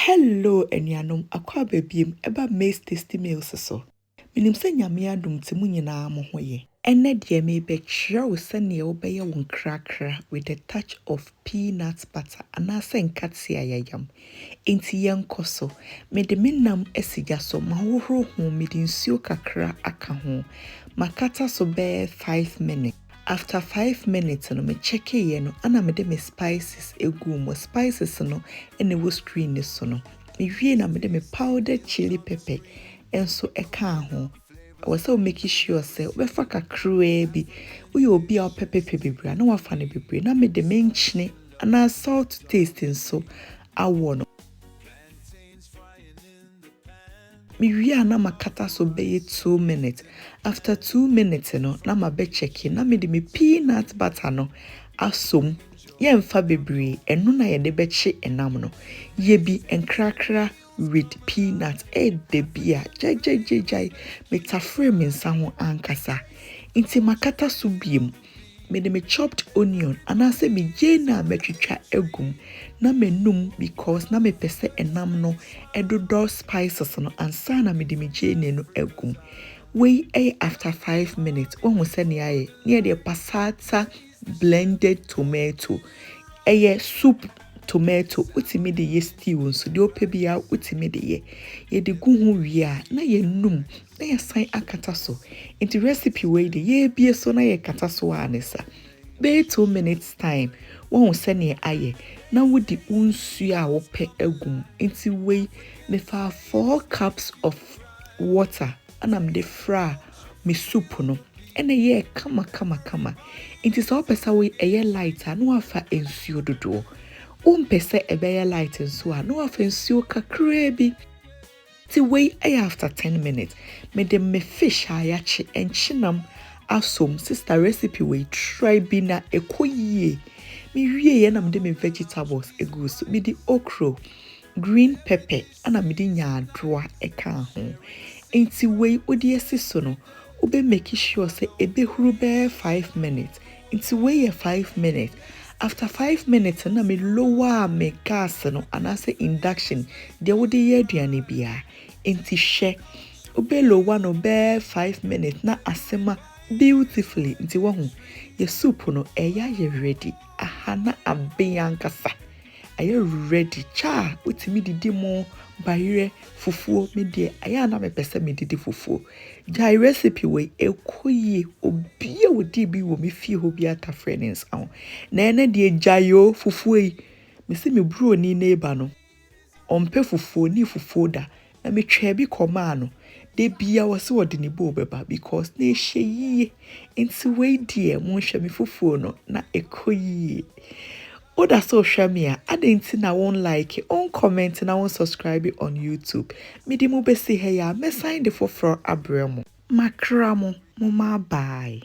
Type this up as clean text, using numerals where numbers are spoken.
Hello, enuanom akwa babiem eba Mace Tasty Meals so. Minim se nyame adom te mu nyina mo hoye. Enne de me be kyerɛw se ne obeye wo Nkra Nkra with a touch of peanut butter anase nkate ayayam. Enti yenkoso me de menam esiga so mahoro ho me de nsuo kakra aka ho. Makata so be 5 minutes. After 5 minutes, no me check ye no, ana me de me spices egu mo spices no, ene wo screen ni so no. Me wie na me de me powdered chili pepper, enso eka ho. Wasa make sure say we fa kakra bi, we obi a pepper bibra na wa fa ne bibra na me de me nchine ana salt taste nso awo no. Me wie na makata so be 2 minutes. After 2 minutes no na ma be checking na me de me peanut butter no asom ye mfa bebre eno na ye de be che enam no ye bi Nkra Nkra with peanut de bia jai me tafre me nsa ho ankasa inti makata so biem me de me chopped onion anase me jena metwitwa egum na menum because na me pese enam no edodo spices no ansa na me de me jena no egum we after 5 minutes when we send ye near the passata blended tomato soup tomato utimi de ye stew so de opebia utimi de ye de gu ho wi a na ye num na ye san akata so into recipe we de ye bie so na ye kata so anesa be 2 minutes time when we send ye aye na wodi unsu a wo pe agum into we me fa 4 cups of water anam de fra me soup no ene ye kama inti so pesa we eye light no afa ensuo dodo pesa ebe light ensuo a no afa ensuo kakra bi ti we after 10 minutes me de me fish ayache enchinam asom sister recipe we try bi na ekoyie me wie ye na me de me vegetables eguso me di okra green pepper ana me di nyaadroa eka ho enti we odi esiso no ube make sure say ebe huru be 5 minutes enti we 5 minutes after 5 minutes na me lower me gas no anase induction de wodi ye aduane bia enti hye ube lower no be 5 minutes na asema beautifully enti wo hu ye soup no eya ye ready ahana abiankasa aye ready cha utimi didi mo bayire fufuo me de aya na me pese me didi fufuo jai recipe we ekoyi obi wodi bi wo me fie ho bi ata friends awon na ene de jayo fufuo yi me se me bro ni neighbor no ompe fufuo ni fufuo da na me twa bi koma no de bia wo se wodi ni bo beba because na hye nti we die mo hwe me fufuo no na ekoyi Oda so share me adenti na won like on comment na won subscribe on YouTube. Midi mu besi he ya me sign the for abremo. Makramo mo ma bye.